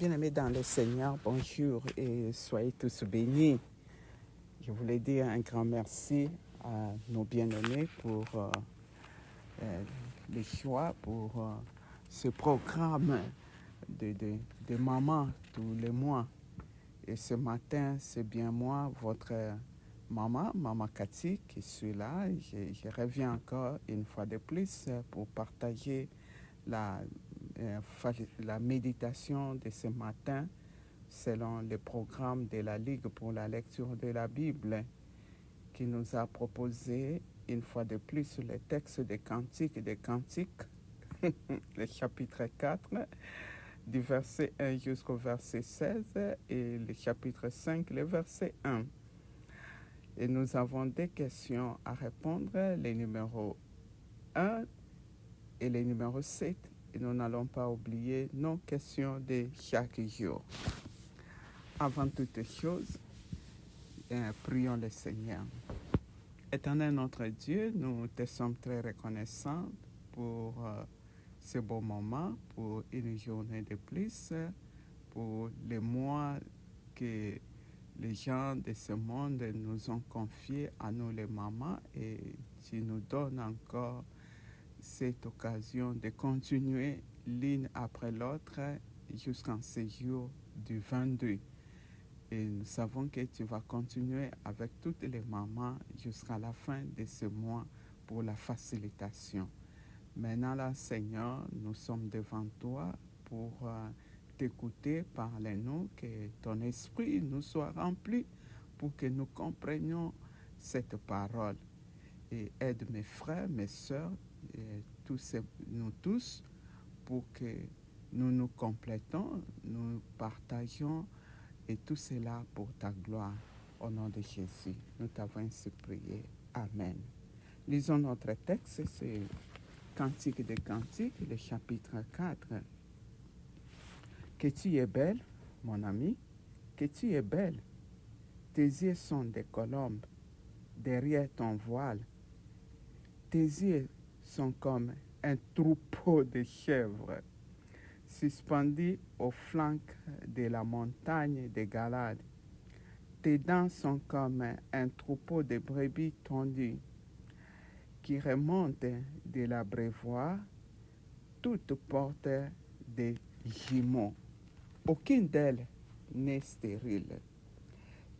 Bien-aimés dans le Seigneur, bonjour et soyez tous bénis. Je voulais dire un grand merci à nos bien-aimés pour les choix, pour ce programme de maman tous les mois. Et ce matin, c'est bien moi, votre maman Cathy, qui suis là. Je reviens encore une fois de plus pour partager la méditation de ce matin selon le programme de la Ligue pour la lecture de la Bible qui nous a proposé une fois de plus le texte des Cantiques, le chapitre 4, du verset 1 jusqu'au verset 16 et le chapitre 5, le verset 1. Et nous avons des questions à répondre, les numéros 1 et les numéros 7. Et nous n'allons pas oublier nos questions de chaque jour. Avant toute chose, prions le Seigneur. Éternel notre Dieu, nous te sommes très reconnaissants pour ce beau moment, pour une journée de plus, pour les mois que les gens de ce monde nous ont confiés à nous les mamans, et tu nous donnes encore cette occasion de continuer l'une après l'autre jusqu'en ce jour du 22. Et nous savons que tu vas continuer avec toutes les mamans jusqu'à la fin de ce mois pour la facilitation. Maintenant, là, Seigneur, nous sommes devant toi pour t'écouter, parler-nous, que ton esprit nous soit rempli pour que nous comprenions cette parole. Et aide mes frères, mes sœurs, nous tous, pour que nous nous complétons, nous partageons, et tout cela pour ta gloire. Au nom de Jésus, nous t'avons ainsi prié. Amen. Lisons notre texte, c'est Cantique des Cantiques, le chapitre 4. Que tu es belle, mon ami, que tu es belle. Tes yeux sont des colombes derrière ton voile. Tes yeux sont comme un troupeau de chèvres suspendus au flanc de la montagne de Galade. Tes dents sont comme un troupeau de brebis tondues qui remontent de l'abreuvoir, toutes portent des jumeaux. Aucune d'elles n'est stérile.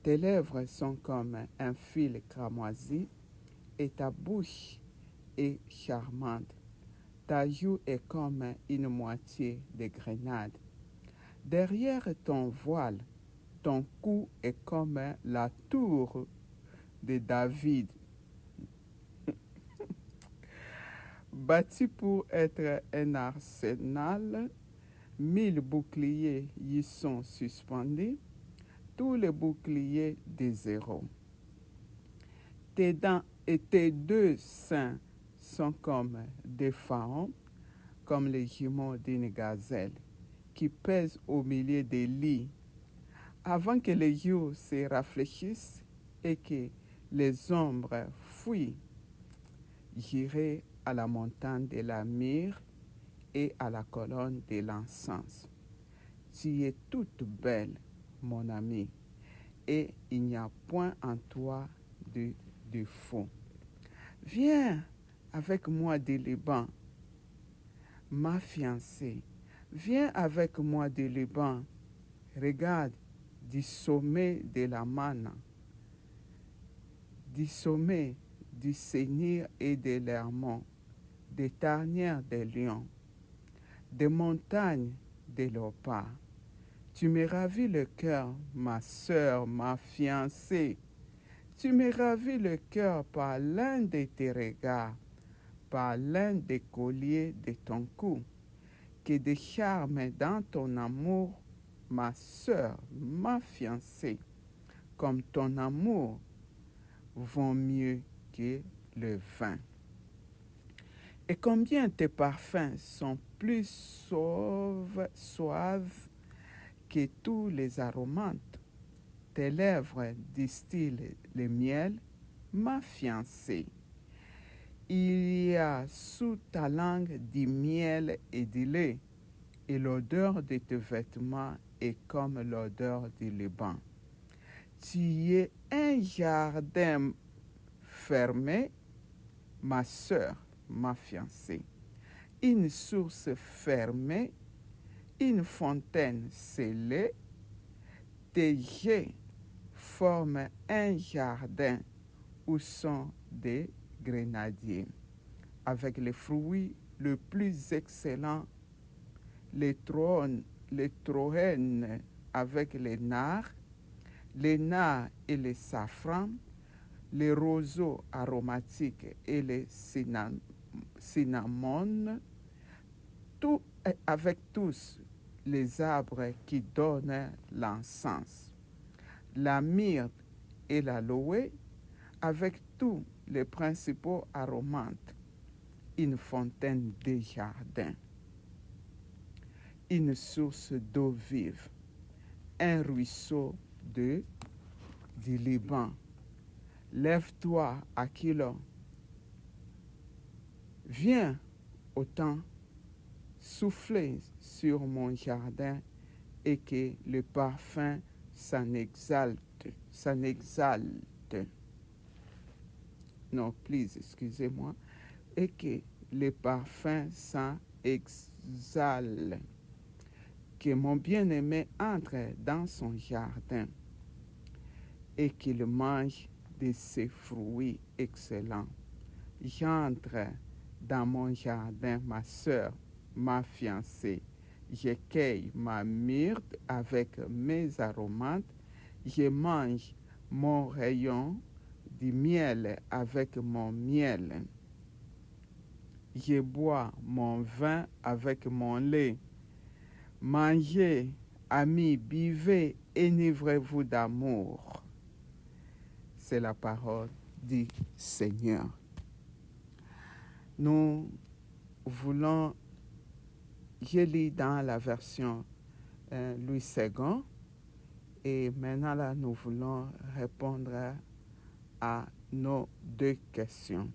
Tes lèvres sont comme un fil cramoisi et ta bouche est charmante. Ta joue est comme une moitié de grenade. Derrière ton voile, ton cou est comme la tour de David, bâtie pour être un arsenal. 1000 boucliers y sont suspendus, tous les boucliers de zéro. Tes dents et tes deux seins sont comme des pharaons, comme les jumeaux d'une gazelle, qui pèsent au milieu des lits. Avant que les jours se rafraîchissent et que les ombres fuient, j'irai à la montagne de la myrrhe et à la colonne de l'encens. Tu es toute belle, mon ami, et il n'y a point en toi de défaut. Viens avec moi du Liban, ma fiancée. Viens avec moi du Liban. Regarde du sommet de la manne, du sommet du Seigneur et de l'Hermon, des tanières des lions, des montagnes de l'Opa. Tu me ravis le cœur, ma sœur, ma fiancée. Tu me ravis le cœur par l'un de tes regards, par l'un des colliers de ton cou. Que de charme dans ton amour, ma sœur, ma fiancée, comme ton amour vaut mieux que le vin. Et combien tes parfums sont plus suaves que tous les aromates. Tes lèvres distillent le miel, ma fiancée. Il y a sous ta langue du miel et du lait, et l'odeur de tes vêtements est comme l'odeur du Liban. Tu es un jardin fermé, ma sœur, ma fiancée. Une source fermée, une fontaine scellée. Tes jets forment un jardin où sont des grenadiers, avec les fruits le plus excellents, les troènes avec les nards et les safrans, les roseaux aromatiques et les cinnamones, tout avec tous les arbres qui donnent l'encens, la myrte et l'aloe, avec tous les principaux aromates, une fontaine de jardin, une source d'eau vive, un ruisseau du Liban. Lève-toi, Aquilon, viens au temps souffler sur mon jardin et que le parfum s'en exalte. Non, please, excusez-moi. Et que le parfum s'en exhale. Que mon bien-aimé entre dans son jardin et qu'il mange de ses fruits excellents. J'entre dans mon jardin, ma sœur, ma fiancée. Je cueille ma myrte avec mes aromates. Je mange mon rayon du miel avec mon miel. Je bois mon vin avec mon lait. Mangez, amis, buvez, enivrez-vous d'amour. C'est la parole du Seigneur. Nous voulons, je lis dans la version Louis II, et maintenant là, nous voulons répondre à nos deux questions.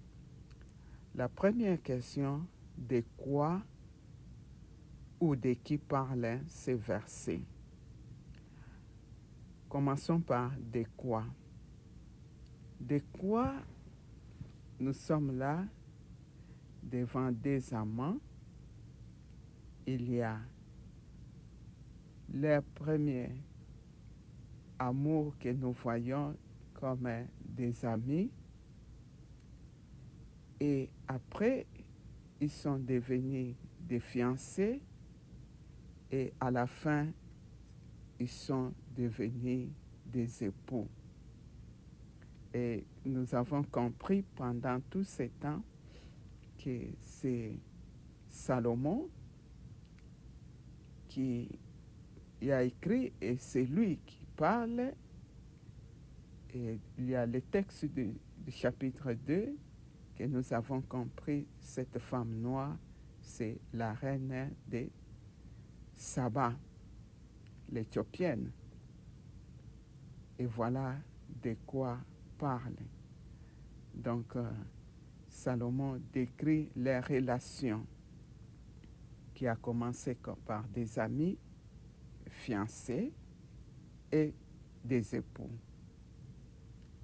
La première question, de quoi ou de qui parlent ces versets? Commençons par de quoi. De quoi nous sommes là devant des amants? Il y a leur premier amour que nous voyons comme des amis, et après ils sont devenus des fiancés, et à la fin ils sont devenus des époux. Et nous avons compris pendant tout ce temps que c'est Salomon qui a écrit, et c'est lui qui parle. Et il y a le texte du chapitre 2 que nous avons compris, cette femme noire, c'est la reine de Saba, l'Éthiopienne. Et voilà de quoi parle. Donc, Salomon décrit les relations qui a commencé par des amis, fiancés et des époux.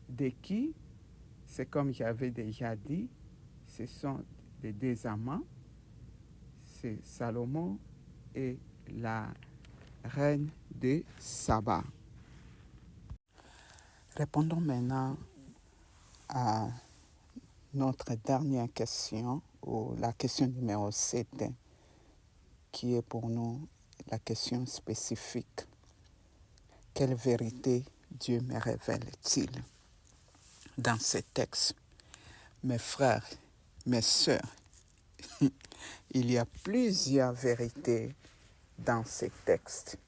De qui? C'est comme j'avais déjà dit, ce sont les deux amants, c'est Salomon et la reine de Saba. Répondons maintenant à notre dernière question, ou la question numéro 7, qui est pour nous la question spécifique. Quelle vérité Dieu me révèle-t-il dans ce texte? Mes frères, mes sœurs, il y a plusieurs vérités dans ces textes.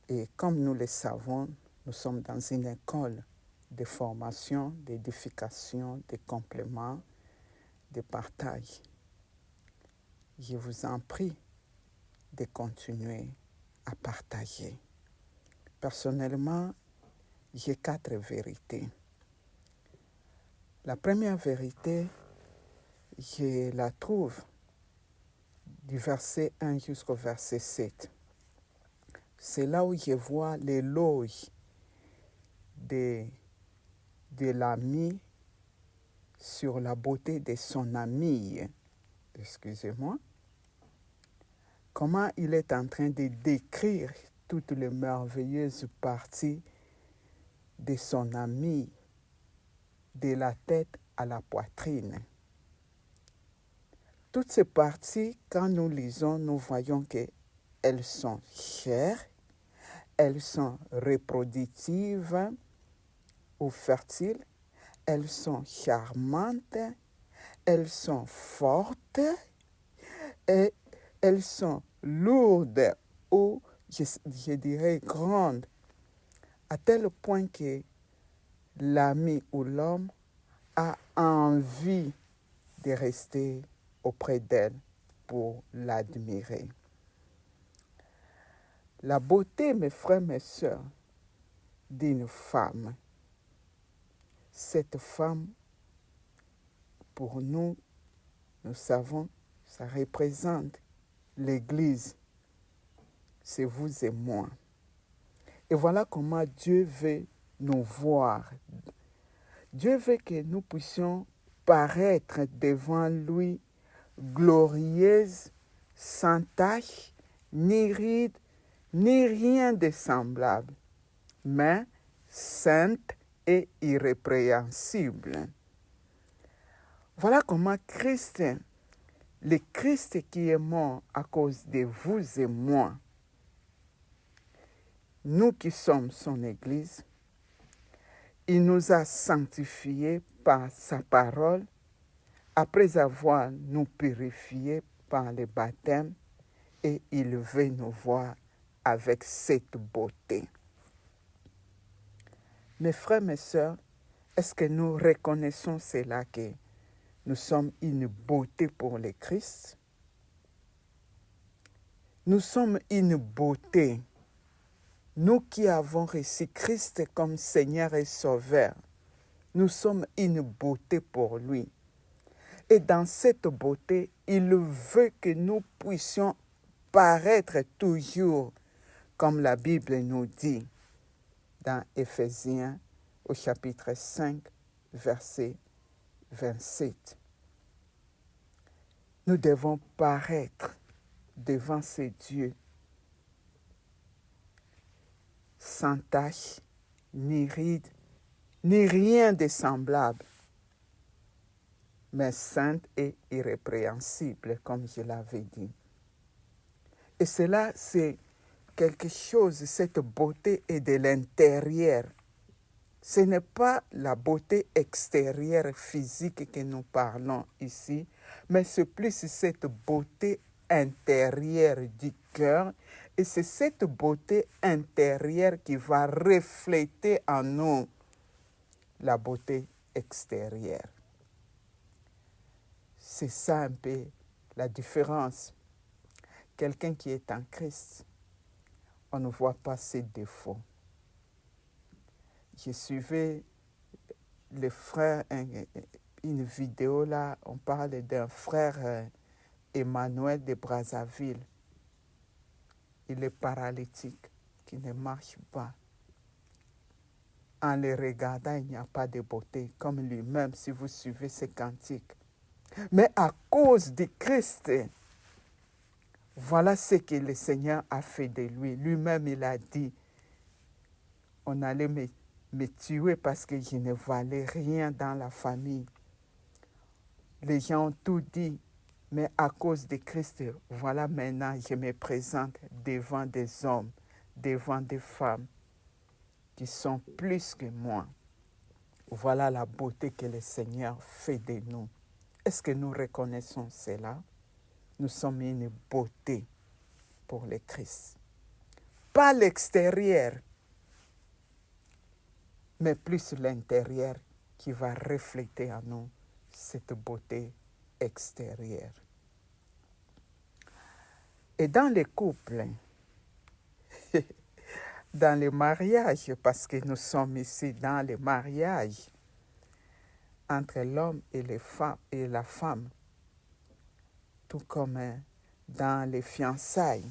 Et comme nous le savons, nous sommes dans une école de formation, d'édification, de complément, de partage. Je vous en prie de continuer à partager. Personnellement, j'ai 4 vérités. La première vérité, je la trouve du verset 1 jusqu'au verset 7. c'est là où je vois l'éloge de l'ami sur la beauté de son amie. Excusez-moi. Comment il est en train de décrire toutes les merveilleuses parties de son amie, de la tête à la poitrine. Toutes ces parties, quand nous lisons, nous voyons qu'elles sont chères, elles sont reproductives ou fertiles, elles sont charmantes, elles sont fortes et elles sont lourdes ou, je dirais, grandes, à tel point que l'ami ou l'homme a envie de rester auprès d'elle pour l'admirer. La beauté, mes frères, mes sœurs, d'une femme, cette femme, pour nous, nous savons, ça représente l'Église. C'est vous et moi. Et voilà comment Dieu veut nous voir. Dieu veut que nous puissions paraître devant lui glorieuse, sans tache, ni ride, ni rien de semblable, mais sainte et irrépréhensible. Voilà comment Christ, le Christ qui est mort à cause de vous et moi, nous qui sommes son Église, il nous a sanctifiés par sa parole, après avoir nous purifiés par le baptême, et il veut nous voir avec cette beauté. Mes frères, mes sœurs, est-ce que nous reconnaissons cela que nous sommes une beauté pour le Christ? Nous sommes une beauté. Nous qui avons reçu Christ comme Seigneur et Sauveur, nous sommes une beauté pour lui. Et dans cette beauté, il veut que nous puissions paraître toujours, comme la Bible nous dit, dans Éphésiens au chapitre 5, verset 27. Nous devons paraître devant ces dieux sans tache, ni ride, ni rien de semblable, mais sainte et irrépréhensible, comme je l'avais dit. Et cela, c'est quelque chose, cette beauté est de l'intérieur. Ce n'est pas la beauté extérieure physique que nous parlons ici, mais c'est plus cette beauté intérieure du cœur. Et c'est cette beauté intérieure qui va refléter en nous la beauté extérieure. C'est ça un peu la différence. Quelqu'un qui est en Christ, on ne voit pas ses défauts. Je suivais les frères, une vidéo là, on parle d'un frère Emmanuel de Brazzaville. Il est paralytique, qui ne marche pas. En le regardant, il n'y a pas de beauté, comme lui-même, si vous suivez ses cantiques. Mais à cause de Christ, voilà ce que le Seigneur a fait de lui. Lui-même, il a dit, on allait me tuer parce que je ne valais rien dans la famille. Les gens ont tout dit, mais à cause de Christ, voilà maintenant, je me présente devant des hommes, devant des femmes qui sont plus que moi. Voilà la beauté que le Seigneur fait de nous. Est-ce que nous reconnaissons cela? Nous sommes une beauté pour le Christ. Pas l'extérieur, mais plus l'intérieur qui va refléter en nous cette beauté extérieure. Et dans les couples, dans le mariage, parce que nous sommes ici dans le mariage entre l'homme et la femme, tout comme dans les fiançailles,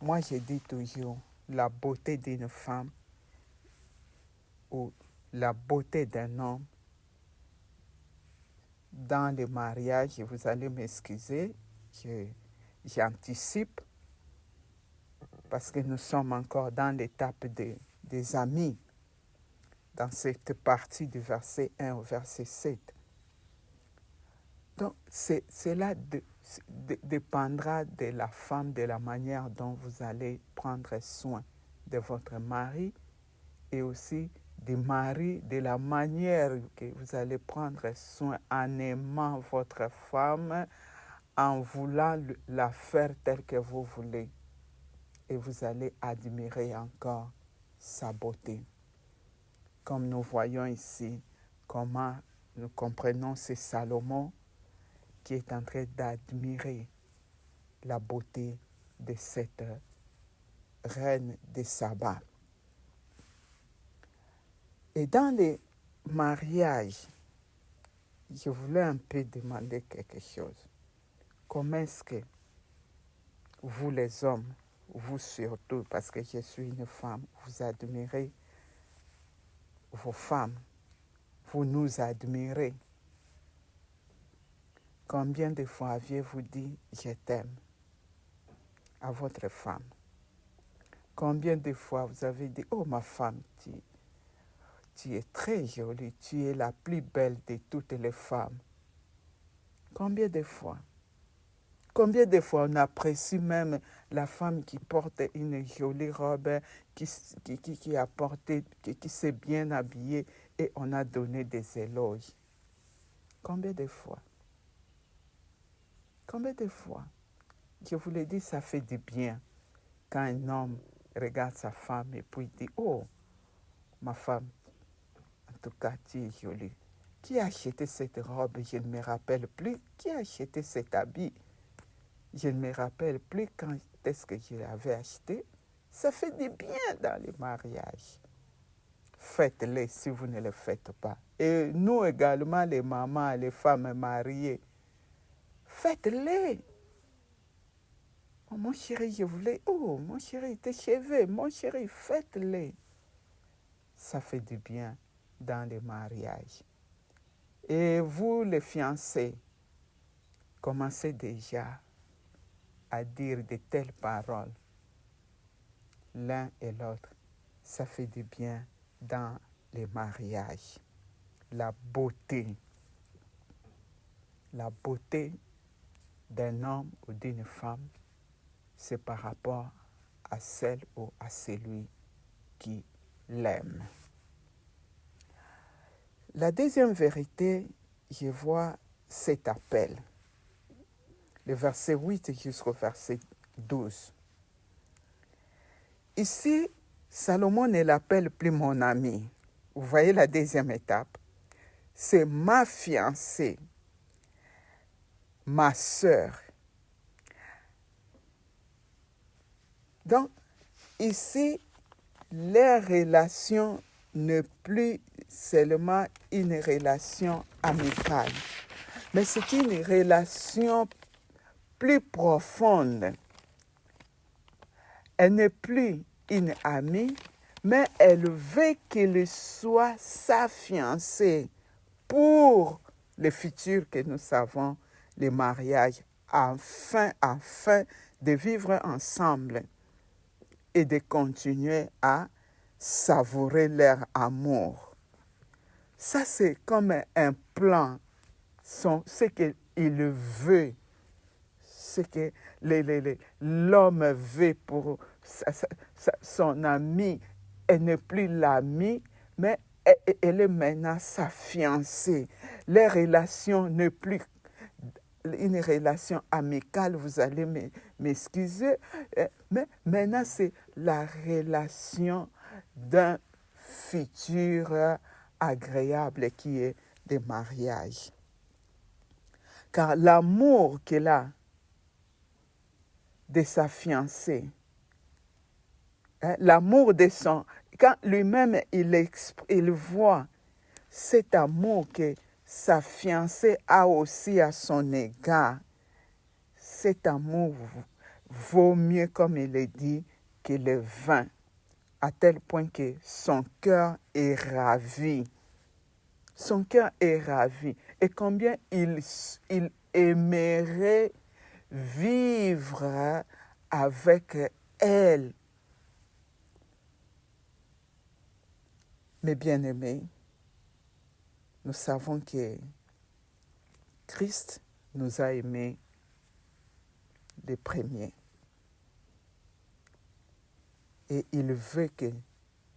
moi je dis toujours, la beauté d'une femme ou la beauté d'un homme dans le mariage, vous allez m'excuser, j'anticipe, parce que nous sommes encore dans l'étape des amis, dans cette partie du verset 1 au verset 7. Donc, cela dépendra de la femme, de la manière dont vous allez prendre soin de votre mari, et aussi du mari, de la manière que vous allez prendre soin en aimant votre femme, en voulant la faire telle que vous voulez. Et vous allez admirer encore sa beauté. Comme nous voyons ici, comment nous comprenons, c'est Salomon qui est en train d'admirer la beauté de cette reine de Saba. Et dans les mariages, je voulais un peu demander quelque chose. Comment est-ce que vous les hommes, vous surtout, parce que je suis une femme, vous admirez vos femmes, vous nous admirez? Combien de fois aviez-vous dit « je t'aime » à votre femme? Combien de fois vous avez dit « oh ma femme, tu es très jolie, tu es la plus belle de toutes les femmes ». Combien de fois? Combien de fois on apprécie même la femme qui porte une jolie robe, qui s'est bien habillée, et on a donné des éloges? Combien de fois? Combien de fois? Je vous l'ai dit, ça fait du bien quand un homme regarde sa femme et puis dit « oh, ma femme, en tout cas, tu es jolie. Qui a acheté cette robe? Je ne me rappelle plus. Qui a acheté cet habit? Je ne me rappelle plus quand est-ce que je l'avais acheté. » Ça fait du bien dans les mariages. Faites-les si vous ne le faites pas. Et nous également, les mamans, les femmes mariées, faites-les. Oh, mon chéri, je voulais... oh, mon chéri, tes cheveux, mon chéri, faites-les. Ça fait du bien dans les mariages. Et vous, les fiancés, commencez déjà à dire de telles paroles l'un et l'autre. Ça fait du bien dans les mariages. La beauté d'un homme ou d'une femme, c'est par rapport à celle ou à celui qui l'aime. La deuxième vérité, je vois cet appel, le verset 8 jusqu'au verset 12. Ici, Salomon ne l'appelle plus mon ami. Vous voyez la deuxième étape? C'est ma fiancée, ma sœur. Donc, ici, les relations n'est plus seulement une relation amicale, mais c'est une relation plus profonde. Elle n'est plus une amie, mais elle veut qu'il soit sa fiancée pour le futur que nous savons, le mariage, afin de vivre ensemble et de continuer à savourer leur amour. Ça, c'est comme un plan, ce qu'il veut, ce que l'homme veut pour son ami. Elle n'est plus l'amie, mais elle est maintenant sa fiancée. Les relations n'est plus une relation amicale, vous allez m'excuser, mais maintenant c'est la relation d'un futur agréable qui est le mariage. Car l'amour qu'il a de sa fiancée, l'amour de son... Quand lui-même il voit cet amour que sa fiancée a aussi à son égard, cet amour vaut mieux, comme il est dit, que le vin, à tel point que son cœur est ravi. Son cœur est ravi. Et combien il aimerait vivre avec elle. Mes bien-aimés, nous savons que Christ nous a aimés les premiers. Et il veut que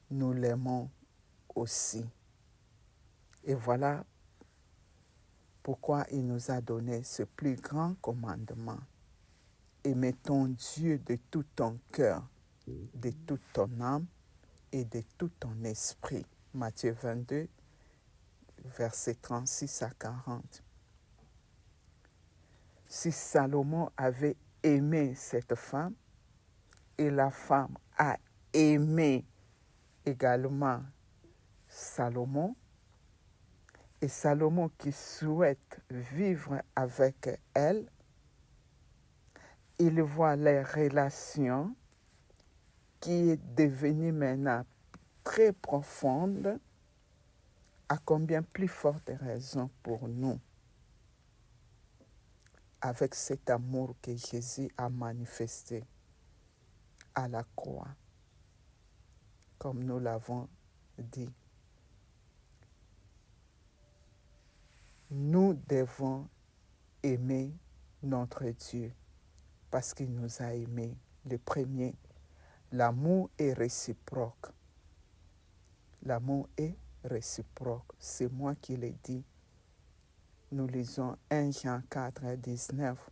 nous l'aimons aussi. Et voilà pourquoi il nous a donné ce plus grand commandement. Aimez ton Dieu de tout ton cœur, de toute ton âme et de tout ton esprit. Matthieu 22, versets 36 à 40. Si Salomon avait aimé cette femme, et la femme a aimé également Salomon, et Salomon qui souhaite vivre avec elle, il voit les relations qui est devenue maintenant très profonde, à combien plus forte raison pour nous, avec cet amour que Jésus a manifesté à la croix, comme nous l'avons dit. Nous devons aimer notre Dieu parce qu'il nous a aimés le premier. L'amour est réciproque. L'amour est réciproque. C'est moi qui l'ai dit. Nous lisons 1 Jean 4, 19.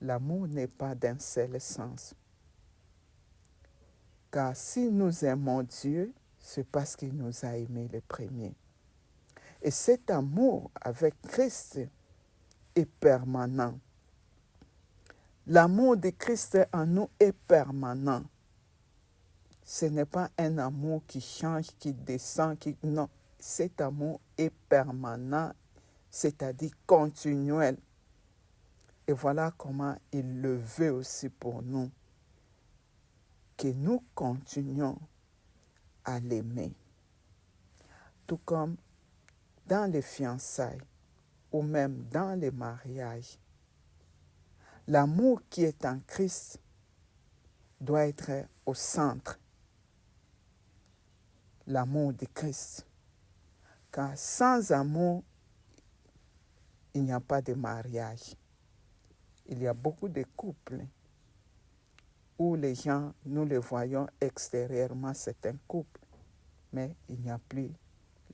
L'amour n'est pas d'un seul sens. Car si nous aimons Dieu, c'est parce qu'il nous a aimés le premier. Et cet amour avec Christ est permanent. L'amour de Christ en nous est permanent. Ce n'est pas un amour qui change, qui descend, non. Cet amour est permanent, c'est-à-dire continuel. Et voilà comment il le veut aussi pour nous, que nous continuions à l'aimer. Tout comme dans les fiançailles ou même dans les mariages, l'amour qui est en Christ doit être au centre. L'amour de Christ. Car sans amour, il n'y a pas de mariage. Il y a beaucoup de couples où les gens, nous les voyons extérieurement, c'est un couple, mais il n'y a plus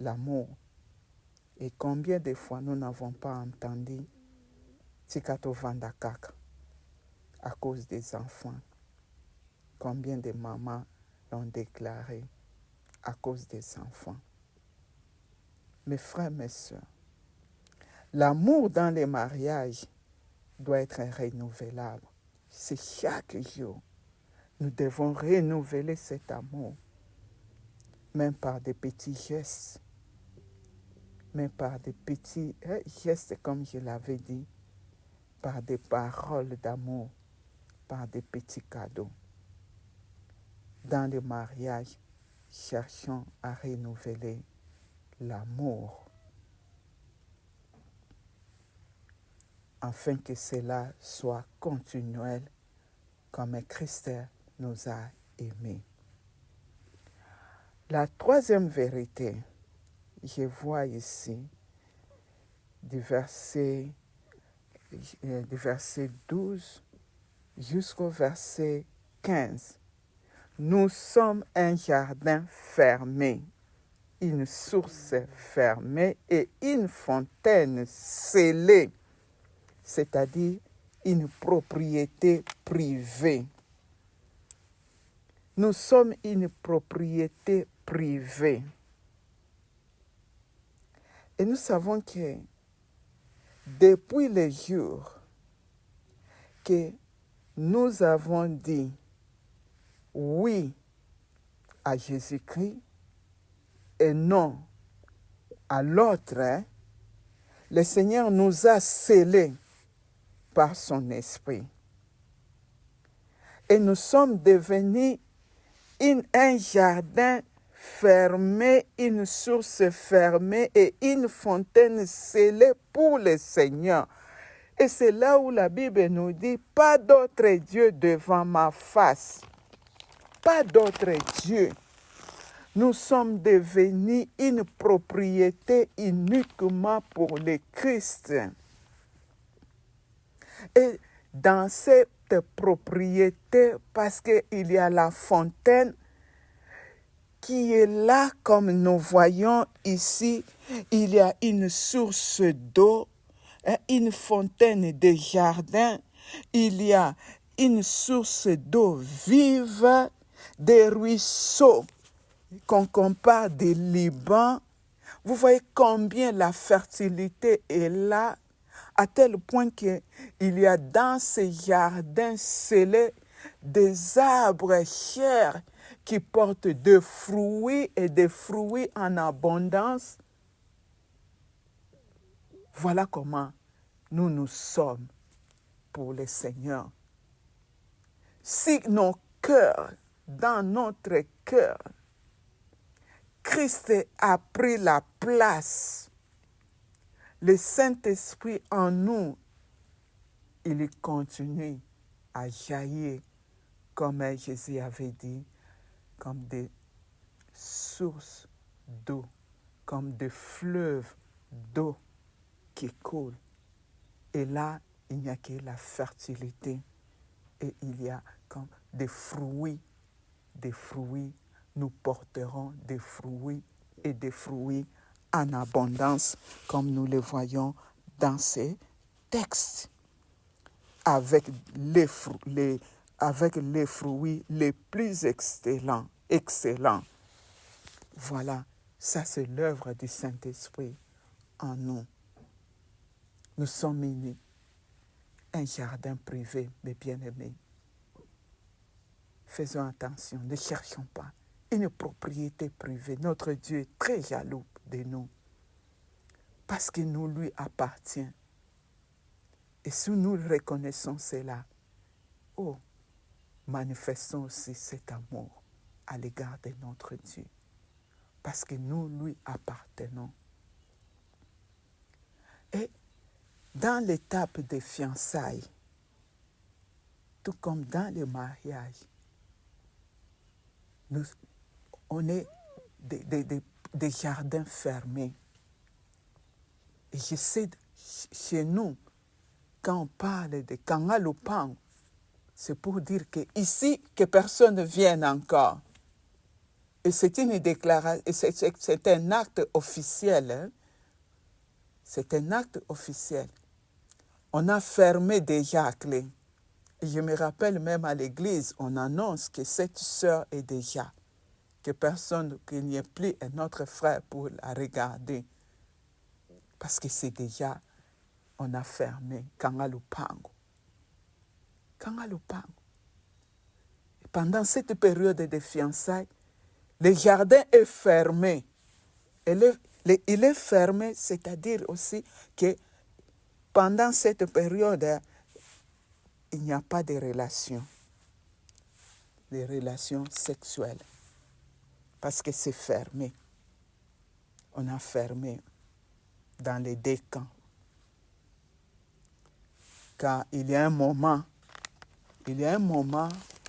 l'amour. Et combien de fois nous n'avons pas entendu Tikato Vandakak à cause des enfants? Combien de mamans l'ont déclaré à cause des enfants? Mes frères, mes sœurs, l'amour dans les mariages doit être renouvelable. C'est chaque jour. Nous devons renouveler cet amour, même par des petits gestes, même par des petits gestes, comme je l'avais dit, par des paroles d'amour, par des petits cadeaux. Dans le mariage, cherchons à renouveler l'amour, afin que cela soit continuel, comme Christ nous a aimés. La troisième vérité, je vois ici, du verset 12 jusqu'au verset 15. Nous sommes un jardin fermé, une source fermée et une fontaine scellée, c'est-à-dire une propriété privée. Nous sommes une propriété privée. Et nous savons que depuis le jour que nous avons dit oui à Jésus-Christ et non à l'autre, le Seigneur nous a scellés par son esprit. Et nous sommes devenus un jardin fermé, une source fermée et une fontaine scellée pour le Seigneur. Et c'est là où la Bible nous dit, pas d'autre Dieu devant ma face. Pas d'autre Dieu. Nous sommes devenus une propriété uniquement pour le Christ. Et dans cette propriété, parce qu'il y a la fontaine qui est là, comme nous voyons ici, il y a une source d'eau, une fontaine de jardin, il y a une source d'eau vive, des ruisseaux qu'on compare des Liban. Vous voyez combien la fertilité est là, à tel point qu'il y a dans ces jardins scellés des arbres chers qui portent des fruits et des fruits en abondance. Voilà comment nous sommes pour le Seigneur. Si nos cœurs, dans notre cœur, Christ a pris la place, le Saint-Esprit en nous, il continue à jaillir, comme Jésus avait dit, comme des sources d'eau, comme des fleuves d'eau qui coulent. Et là, il n'y a que la fertilité. Et il y a comme des fruits. Nous porterons des fruits et des fruits en abondance, comme nous le voyons dans ces textes, avec les fruits les plus excellents. Voilà, ça c'est l'œuvre du Saint-Esprit en nous. Nous sommes unis. Un jardin privé, mes bien-aimés. Faisons attention, ne cherchons pas une propriété privée. Notre Dieu est très jaloux de nous parce qu'il nous lui appartient. Et si nous reconnaissons cela, manifestons aussi cet amour à l'égard de notre Dieu parce que nous lui appartenons. Et dans l'étape des fiançailles, tout comme dans le mariage, on est des jardins fermés. Et je sais, chez nous, quand on parle de Kangalupang, c'est pour dire qu'ici, que personne ne vienne encore. Et c'est une déclaration, c'est un acte officiel. Hein? C'est un acte officiel. On a fermé déjà à clé. Et je me rappelle même à l'église, on annonce que cette sœur est déjà, qu'il n'y ait plus un autre frère pour la regarder. Parce que c'est déjà, on a fermé Kangalupango. Pendant cette période de fiançailles, le jardin est fermé. Il est fermé, c'est-à-dire aussi que pendant cette période, il n'y a pas de relations sexuelles, parce que c'est fermé. On a fermé dans les deux camps. Car il y a un moment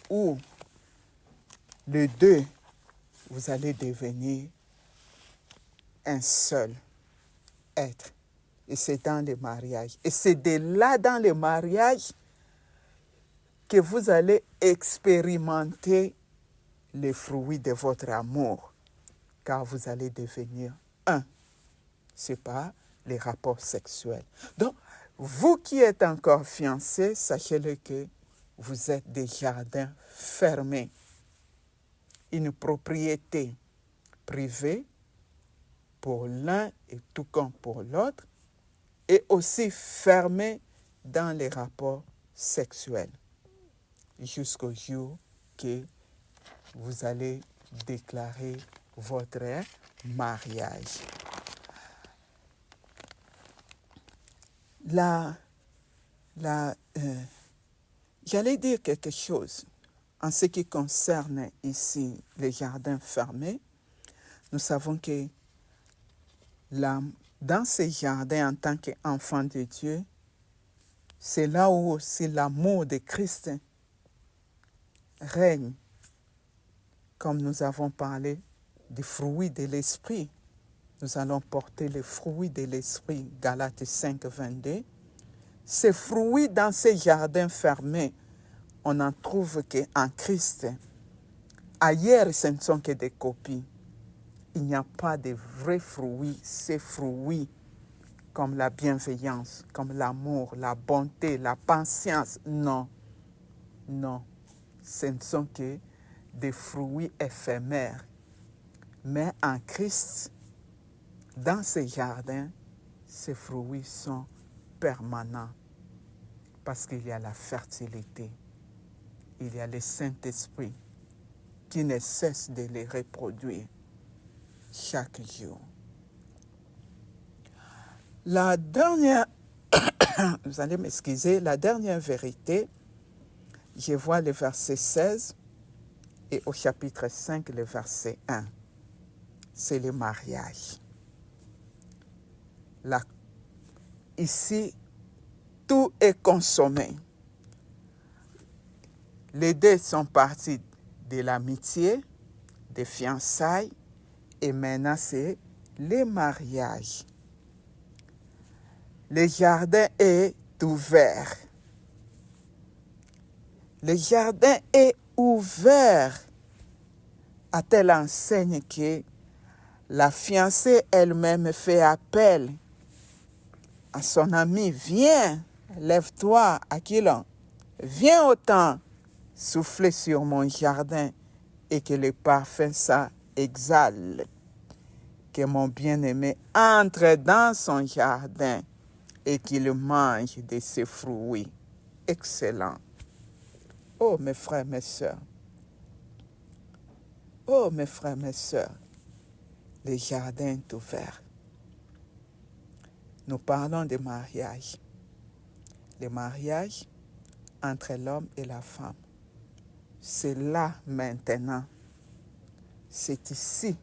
où les deux, vous allez devenir un seul être. Et c'est dans le mariage. Et c'est de là, dans le mariage, que vous allez expérimenter les fruits de votre amour. Car vous allez devenir un. Ce n'est pas les rapports sexuels. Donc, vous qui êtes encore fiancés, sachez-le que vous êtes des jardins fermés. Une propriété privée pour l'un et tout comme pour l'autre, et aussi fermée dans les rapports sexuels, jusqu'au jour que vous allez déclarer votre mariage. J'allais dire quelque chose. en ce qui concerne ici les jardins fermés, nous savons que dans ces jardins, en tant qu'enfant de Dieu, c'est là où aussi l'amour de Christ règne, comme nous avons parlé des fruits de l'esprit. Nous allons porter les fruits de l'esprit, Galates 5, 22. Ces fruits dans ces jardins fermés, on n'en trouve qu'en Christ. Ailleurs, ce ne sont que des copies. Il n'y a pas de vrais fruits. Ces fruits, comme la bienveillance, comme l'amour, la bonté, la patience, non. Non, ce ne sont que des fruits éphémères. Mais en Christ, dans ces jardins, ces fruits sont permanents parce qu'il y a la fertilité, il y a le Saint-Esprit qui ne cesse de les reproduire chaque jour. La dernière, vous allez m'excuser, la dernière vérité, je vois le verset 16 et au chapitre 5, le verset 1. C'est le mariage. Ici, tout est consommé. Les deux sont partis de l'amitié, des fiançailles, et maintenant c'est le mariage. Le jardin est ouvert. Le jardin est ouvert à telle enseigne que la fiancée elle-même fait appel à son ami. Viens, lève-toi, Aquilon. Viens autant souffler sur mon jardin et que le parfum ça exhale. Que mon bien-aimé entre dans son jardin et qu'il mange de ses fruits. Excellent. Oh, mes frères, mes sœurs. Oh, mes frères, mes sœurs. Le jardin est ouvert. Nous parlons de mariage. Le mariage entre l'homme et la femme. C'est là maintenant. C'est ici.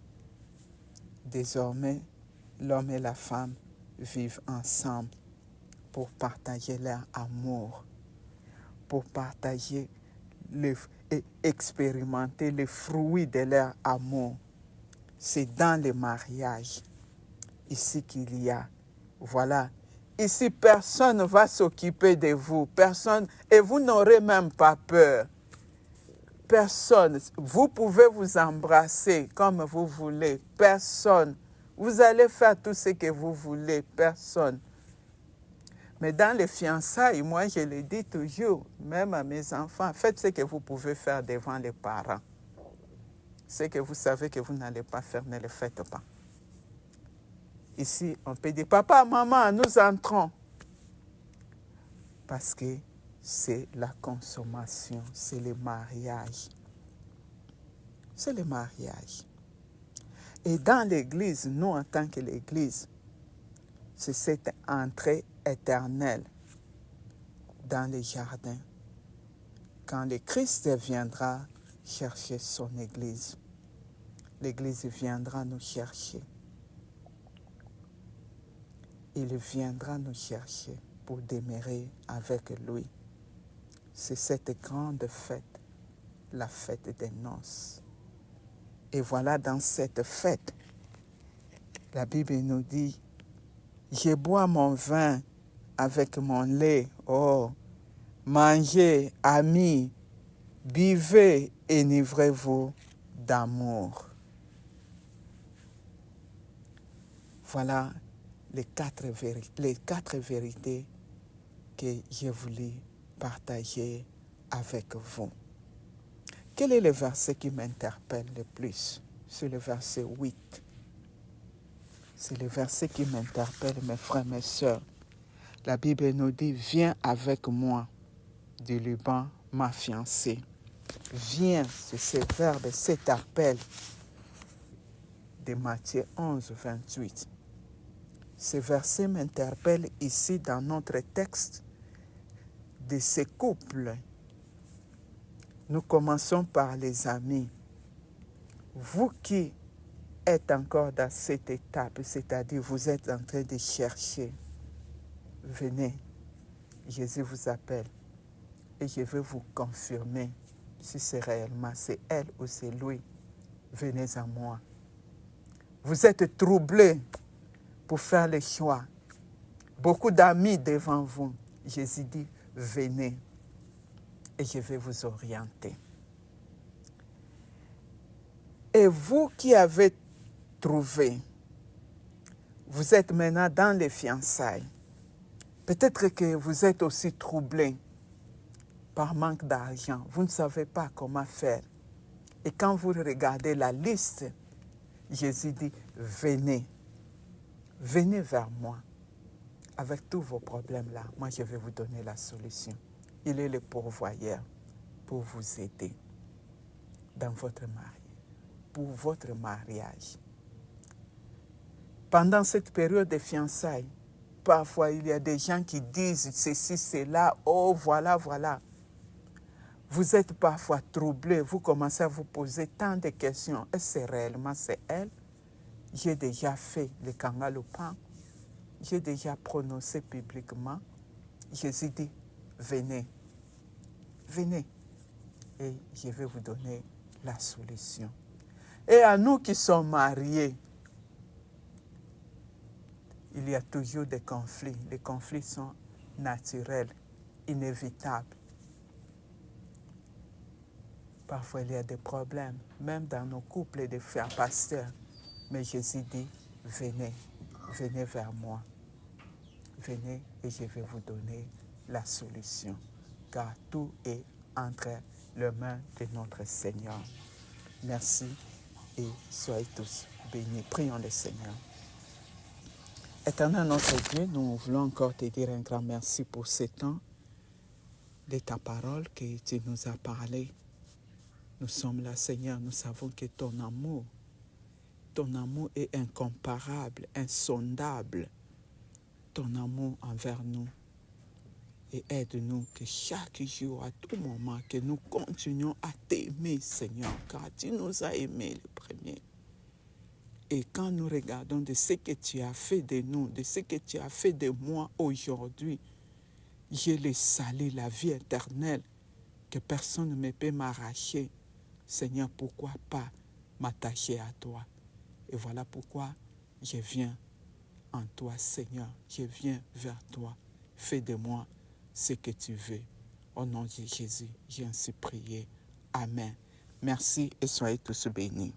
Désormais, l'homme et la femme vivent ensemble pour partager leur amour, pour partager et expérimenter les fruits de leur amour. C'est dans le mariage ici qu'il y a. Voilà. Ici, personne ne va s'occuper de vous. Personne. Et vous n'aurez même pas peur. Personne. Vous pouvez vous embrasser comme vous voulez. Personne. Vous allez faire tout ce que vous voulez. Personne. Mais dans les fiançailles, moi, je le dis toujours, même à mes enfants, faites ce que vous pouvez faire devant les parents. Ce que vous savez que vous n'allez pas faire, ne le faites pas. Ici, on peut dire, papa, maman, nous entrons. Parce que c'est la consommation, c'est le mariage. C'est le mariage. Et dans l'Église, nous, en tant que l'Église, c'est cette entrée éternelle dans les jardins. Quand le Christ viendra chercher son Église, l'Église viendra nous chercher. Il viendra nous chercher pour demeurer avec lui. C'est cette grande fête, la fête des noces. Et voilà, dans cette fête, la Bible nous dit, je bois mon vin avec mon lait. Oh, mangez, amis, buvez, enivrez-vous d'amour. Voilà les quatre vérités que j'ai voulu partager avec vous. Quel est le verset qui m'interpelle le plus? C'est le verset 8. C'est le verset qui m'interpelle, mes frères, mes sœurs. La Bible nous dit, viens avec moi du Liban, ma fiancée. Viens, c'est ce verbe, cet appel de Matthieu 11, 28. Ce verset m'interpelle ici dans notre texte de ces couples Nous commençons par les amis. Vous qui êtes encore dans cette étape, c'est-à-dire vous êtes en train de chercher, venez, Jésus vous appelle et je vais vous confirmer si c'est réellement c'est elle ou c'est lui. Venez à moi. Vous êtes troublés pour faire le choix. Beaucoup d'amis devant vous. Jésus dit, venez et je vais vous orienter. Et vous qui avez trouvé, vous êtes maintenant dans les fiançailles. Peut-être que vous êtes aussi troublé par manque d'argent. Vous ne savez pas comment faire. Et quand vous regardez la liste, Jésus dit, venez. Venez vers moi. Avec tous vos problèmes-là, moi je vais vous donner la solution. Il est le pourvoyeur pour vous aider dans votre mariage, pour votre mariage. Pendant cette période de fiançailles, parfois il y a des gens qui disent ceci, cela, oh voilà, voilà. Vous êtes parfois troublés, vous commencez à vous poser tant de questions. Est-ce que réellement c'est elle? J'ai déjà fait le kangalopin. J'ai déjà prononcé publiquement. Jésus dit, venez, venez, et je vais vous donner la solution. Et à nous qui sommes mariés, il y a toujours des conflits. Les conflits sont naturels, inévitables. Parfois, il y a des problèmes, même dans nos couples de frères pasteurs. Mais Jésus dit, venez, venez vers moi. Venez et je vais vous donner la solution. Car tout est entre les mains de notre Seigneur. Merci et soyez tous bénis. Prions le Seigneur. Éternel notre Dieu, nous voulons encore te dire un grand merci pour ce temps de ta parole que tu nous as parlé. Nous sommes là, Seigneur, nous savons que ton amour est incomparable, insondable. Ton amour envers nous. Et aide-nous que chaque jour, à tout moment, que nous continuions à t'aimer, Seigneur, car tu nous as aimés le premier. Et quand nous regardons de ce que tu as fait de nous, de ce que tu as fait de moi aujourd'hui, j'ai le salut, la vie éternelle, que personne ne peut m'arracher. Seigneur, pourquoi pas m'attacher à toi? Et voilà pourquoi je viens en toi, Seigneur. Je viens vers toi. Fais de moi ce que tu veux. Au nom de Jésus, j'ai ainsi prié. Amen. Merci et soyez tous bénis.